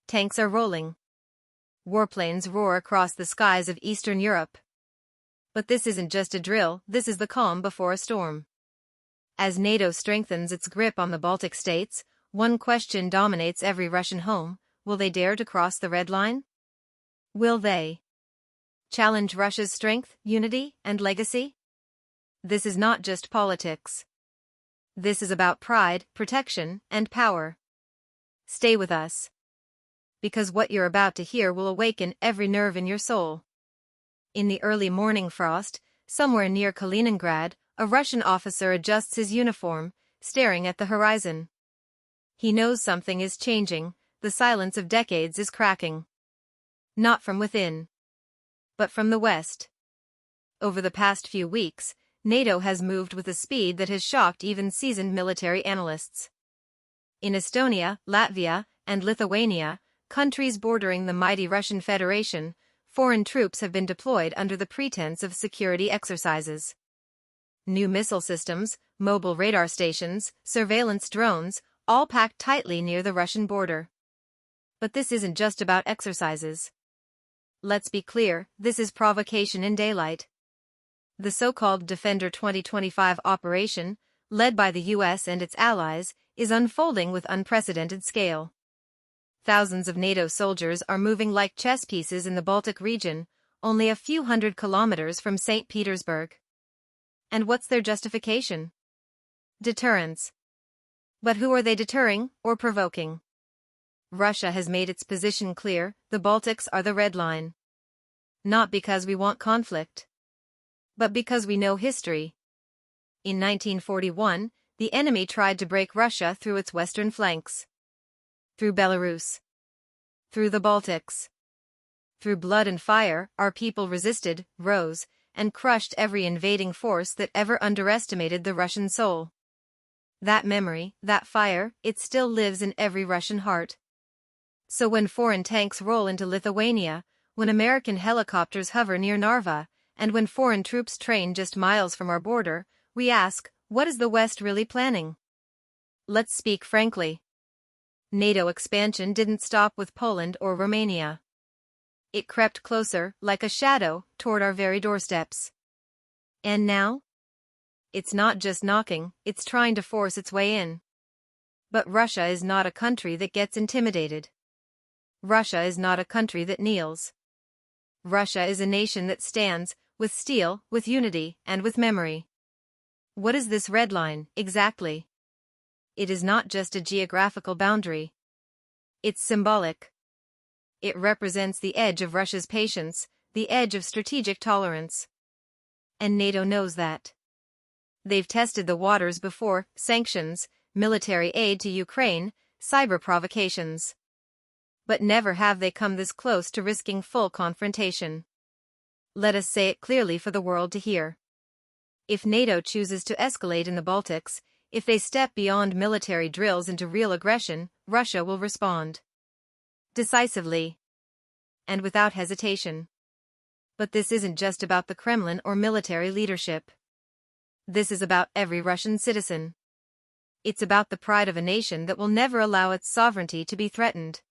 Tanks are rolling. Warplanes roar across the skies of Eastern Europe. But this isn't just a drill, this is the calm before a storm. As NATO strengthens its grip on the Baltic states, one question dominates every Russian home: will they dare to cross the red line? Will they challenge Russia's strength, unity, and legacy? This is not just politics. This is about pride, protection, and power. Stay with us, because what you're about to hear will awaken every nerve in your soul. In the early morning frost, somewhere near Kaliningrad, a Russian officer adjusts his uniform, staring at the horizon. He knows something is changing, the silence of decades is cracking. Not from within, but from the west. Over the past few weeks, NATO has moved with a speed that has shocked even seasoned military analysts. In Estonia, Latvia, and Lithuania, countries bordering the mighty Russian Federation, foreign troops have been deployed under the pretense of security exercises. New missile systems, mobile radar stations, surveillance drones, all packed tightly near the Russian border. But this isn't just about exercises. Let's be clear, this is provocation in daylight. The so-called Defender 2025 operation, led by the US and its allies, is unfolding with unprecedented scale. Thousands of NATO soldiers are moving like chess pieces in the Baltic region, only a few hundred kilometers from St. Petersburg. And what's their justification? Deterrence. But who are they deterring or provoking? Russia has made its position clear: the Baltics are the red line. Not because we want conflict, but because we know history. In 1941, the enemy tried to break Russia through its western flanks. Through Belarus. Through the Baltics. Through blood and fire, our people resisted, rose, and crushed every invading force that ever underestimated the Russian soul. That memory, that fire, it still lives in every Russian heart. So when foreign tanks roll into Lithuania, when American helicopters hover near Narva, and when foreign troops train just miles from our border, we ask, what is the West really planning? Let's speak frankly. NATO expansion didn't stop with Poland or Romania. It crept closer, like a shadow, toward our very doorsteps. And now? It's not just knocking, it's trying to force its way in. But Russia is not a country that gets intimidated. Russia is not a country that kneels. Russia is a nation that stands, with steel, with unity, and with memory. What is this red line, exactly? It is not just a geographical boundary. It's symbolic. It represents the edge of Russia's patience, the edge of strategic tolerance. And NATO knows that. They've tested the waters before: sanctions, military aid to Ukraine, cyber provocations. But never have they come this close to risking full confrontation. Let us say it clearly for the world to hear. If NATO chooses to escalate in the Baltics, if they step beyond military drills into real aggression, Russia will respond. Decisively. And without hesitation. But this isn't just about the Kremlin or military leadership. This is about every Russian citizen. It's about the pride of a nation that will never allow its sovereignty to be threatened.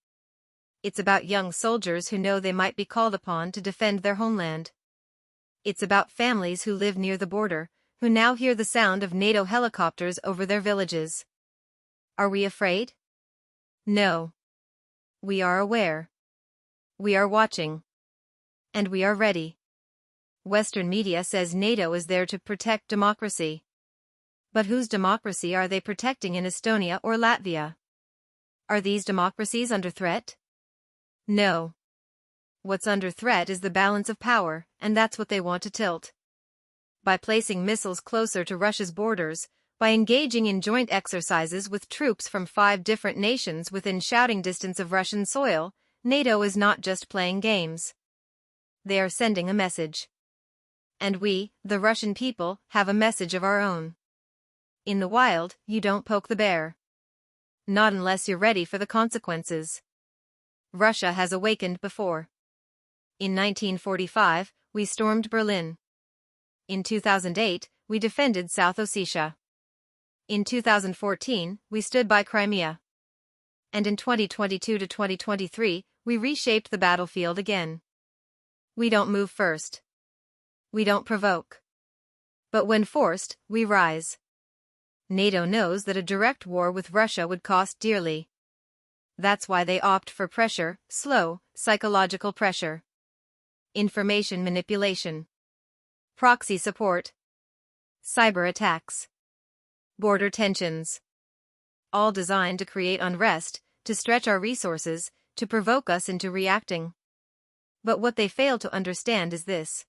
It's about young soldiers who know they might be called upon to defend their homeland. It's about families who live near the border, who now hear the sound of NATO helicopters over their villages. Are we afraid? No. We are aware. We are watching. And we are ready. Western media says NATO is there to protect democracy. But whose democracy are they protecting in Estonia or Latvia? Are these democracies under threat? No. What's under threat is the balance of power, and that's what they want to tilt. By placing missiles closer to Russia's borders, by engaging in joint exercises with troops from 5 different nations within shouting distance of Russian soil, NATO is not just playing games. They are sending a message. And we, the Russian people, have a message of our own. In the wild, you don't poke the bear. Not unless you're ready for the consequences. Russia has awakened before. In 1945, we stormed Berlin. In 2008, we defended South Ossetia. In 2014, we stood by Crimea. And in 2022 to 2023, we reshaped the battlefield again. We don't move first. We don't provoke. But when forced, we rise. NATO knows that a direct war with Russia would cost dearly. That's why they opt for pressure, slow, psychological pressure. Information manipulation. Proxy support. Cyber attacks. Border tensions. All designed to create unrest, to stretch our resources, to provoke us into reacting. But what they fail to understand is this.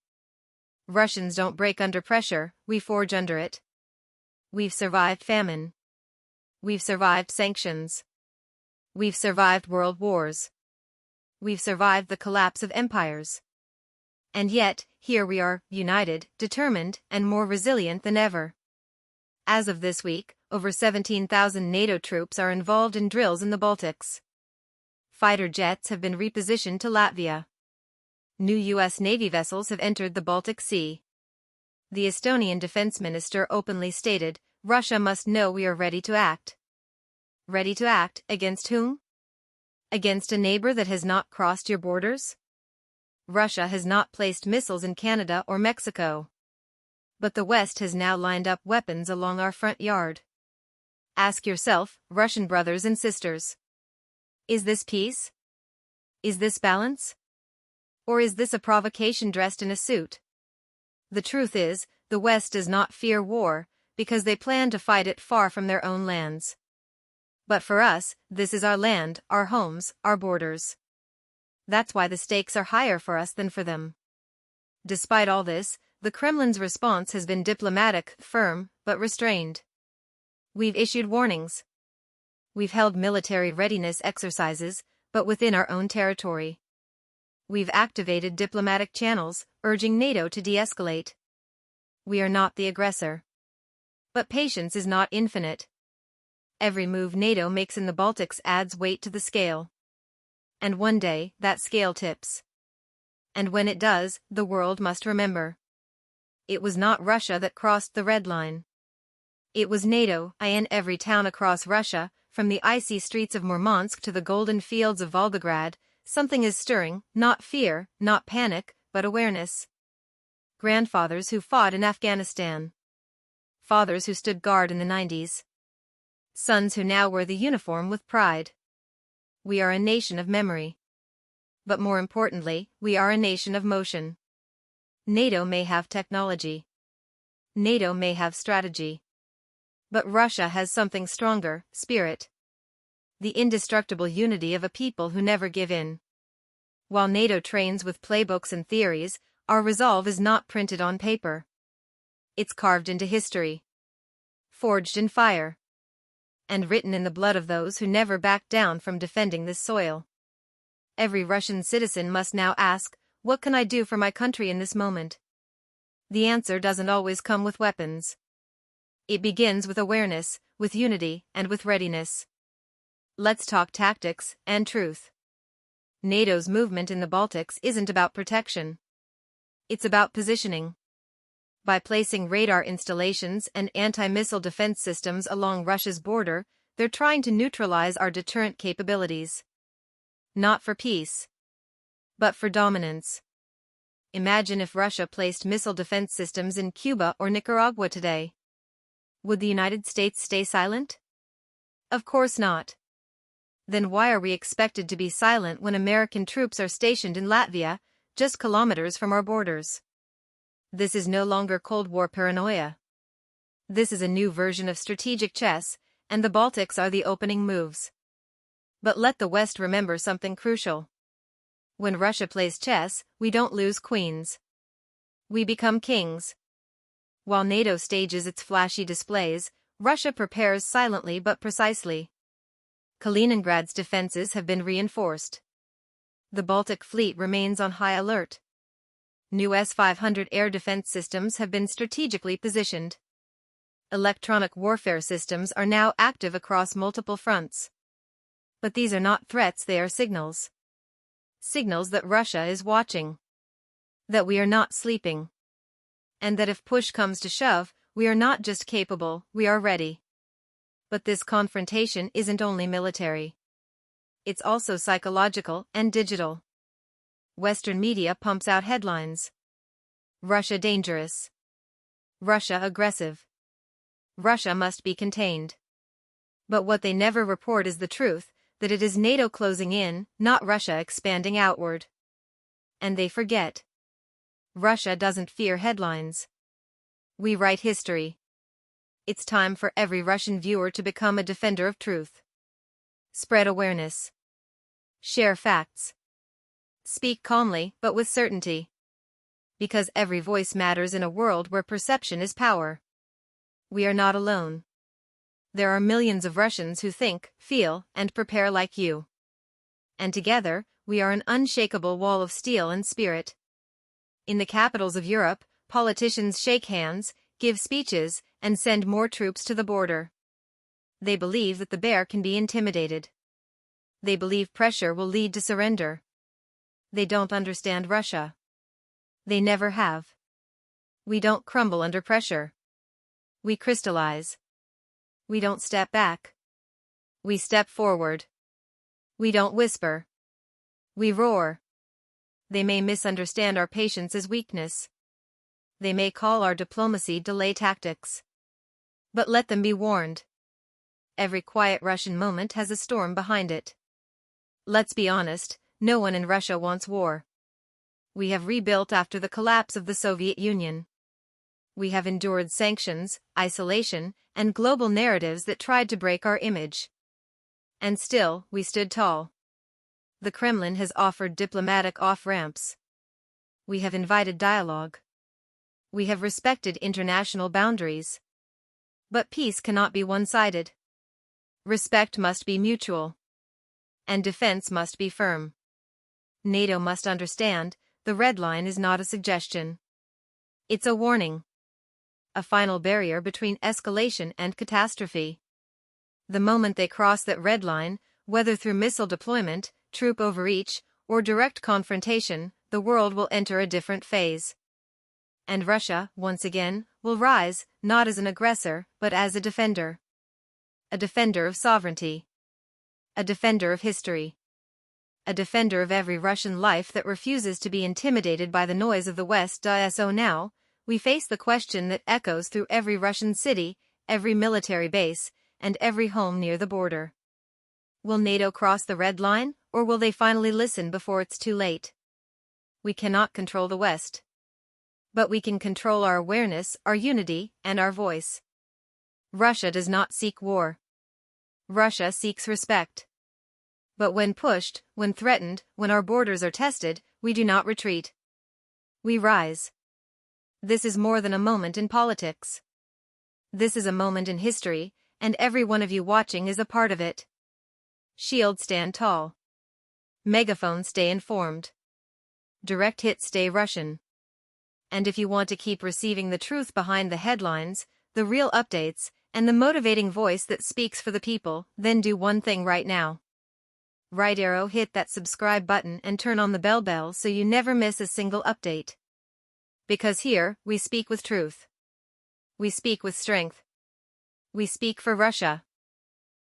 Russians don't break under pressure, we forge under it. We've survived famine. We've survived sanctions. We've survived world wars. We've survived the collapse of empires. And yet, here we are, united, determined, and more resilient than ever. As of this week, over 17,000 NATO troops are involved in drills in the Baltics. Fighter jets have been repositioned to Latvia. New U.S. Navy vessels have entered the Baltic Sea. The Estonian defense minister openly stated, Russia must know we are ready to act. Ready to act against whom? Against a neighbor that has not crossed your borders? Russia has not placed missiles in Canada or Mexico. But the West has now lined up weapons along our front yard. Ask yourself, Russian brothers and sisters. Is this peace? Is this balance? Or is this a provocation dressed in a suit? The truth is, the West does not fear war, because they plan to fight it far from their own lands. But for us, this is our land, our homes, our borders. That's why the stakes are higher for us than for them. Despite all this, the Kremlin's response has been diplomatic, firm, but restrained. We've issued warnings. We've held military readiness exercises, but within our own territory. We've activated diplomatic channels, urging NATO to de-escalate. We are not the aggressor. But patience is not infinite. Every move NATO makes in the Baltics adds weight to the scale. And one day, that scale tips. And when it does, the world must remember. It was not Russia that crossed the red line. It was NATO. In every town across Russia, from the icy streets of Murmansk to the golden fields of Volgograd, something is stirring, not fear, not panic, but awareness. Grandfathers who fought in Afghanistan. Fathers who stood guard in the 90s. Sons who now wear the uniform with pride. We are a nation of memory. But more importantly, we are a nation of motion. NATO may have technology. NATO may have strategy. But Russia has something stronger, spirit. The indestructible unity of a people who never give in. While NATO trains with playbooks and theories, our resolve is not printed on paper. It's carved into history. Forged in fire. And written in the blood of those who never back down from defending this soil. Every Russian citizen must now ask, what can I do for my country in this moment? The answer doesn't always come with weapons. It begins with awareness, with unity, and with readiness. Let's talk tactics and truth. NATO's movement in the Baltics isn't about protection. It's about positioning. By placing radar installations and anti-missile defense systems along Russia's border, they're trying to neutralize our deterrent capabilities. Not for peace, but for dominance. Imagine if Russia placed missile defense systems in Cuba or Nicaragua today. Would the United States stay silent? Of course not. Then why are we expected to be silent when American troops are stationed in Latvia, just kilometers from our borders? This is no longer Cold War paranoia. This is a new version of strategic chess, and the Baltics are the opening moves. But let the West remember something crucial. When Russia plays chess, we don't lose queens. We become kings. While NATO stages its flashy displays, Russia prepares silently but precisely. Kaliningrad's defenses have been reinforced. The Baltic Fleet remains on high alert. New S-500 air defense systems have been strategically positioned. Electronic warfare systems are now active across multiple fronts. But these are not threats, they are signals. Signals that Russia is watching. That we are not sleeping. And that if push comes to shove, we are not just capable, we are ready. But this confrontation isn't only military. it's also psychological and digital. Western media pumps out headlines. Russia dangerous. Russia aggressive. Russia must be contained. But what they never report is the truth, that it is NATO closing in, not Russia expanding outward. And they forget. Russia doesn't fear headlines. We write history. It's time for every Russian viewer to become a defender of truth. Spread awareness. Share facts. Speak calmly, but with certainty. Because every voice matters in a world where perception is power. We are not alone. There are millions of Russians who think, feel, and prepare like you. And together, we are an unshakable wall of steel and spirit. In the capitals of Europe, politicians shake hands, give speeches, and send more troops to the border. They believe that the bear can be intimidated. They believe pressure will lead to surrender. They don't understand Russia. They never have. We don't crumble under pressure. We crystallize. We don't step back. We step forward. We don't whisper. We roar. They may misunderstand our patience as weakness. They may call our diplomacy delay tactics. But let them be warned. Every quiet Russian moment has a storm behind it. Let's be honest, no one in Russia wants war. We have rebuilt after the collapse of the Soviet Union. We have endured sanctions, isolation, and global narratives that tried to break our image. And still, we stood tall. The Kremlin has offered diplomatic off-ramps. We have invited dialogue. We have respected international boundaries. But peace cannot be one-sided. Respect must be mutual. And defense must be firm. NATO must understand, the red line is not a suggestion. It's a warning. A final barrier between escalation and catastrophe. The moment they cross that red line, whether through missile deployment, troop overreach, or direct confrontation, the world will enter a different phase. And Russia, once again, will rise, not as an aggressor, but as a defender. A defender of sovereignty. A defender of history. A defender of every Russian life that refuses to be intimidated by the noise of the West. So now, we face the question that echoes through every Russian city, every military base, and every home near the border. Will NATO cross the red line, or will they finally listen before it's too late? We cannot control the West. But we can control our awareness, our unity, and our voice. Russia does not seek war. Russia seeks respect. But when pushed, when threatened, when our borders are tested, we do not retreat. We rise. This is more than a moment in politics. This is a moment in history, and every one of you watching is a part of it. Shield stand tall. Megaphone stay informed. Direct hit stay Russian. And if you want to keep receiving the truth behind the headlines, the real updates, and the motivating voice that speaks for the people, then do one thing right now. Right arrow hit that subscribe button and turn on the bell so you never miss a single update. Because here, we speak with truth. We speak with strength. We speak for Russia.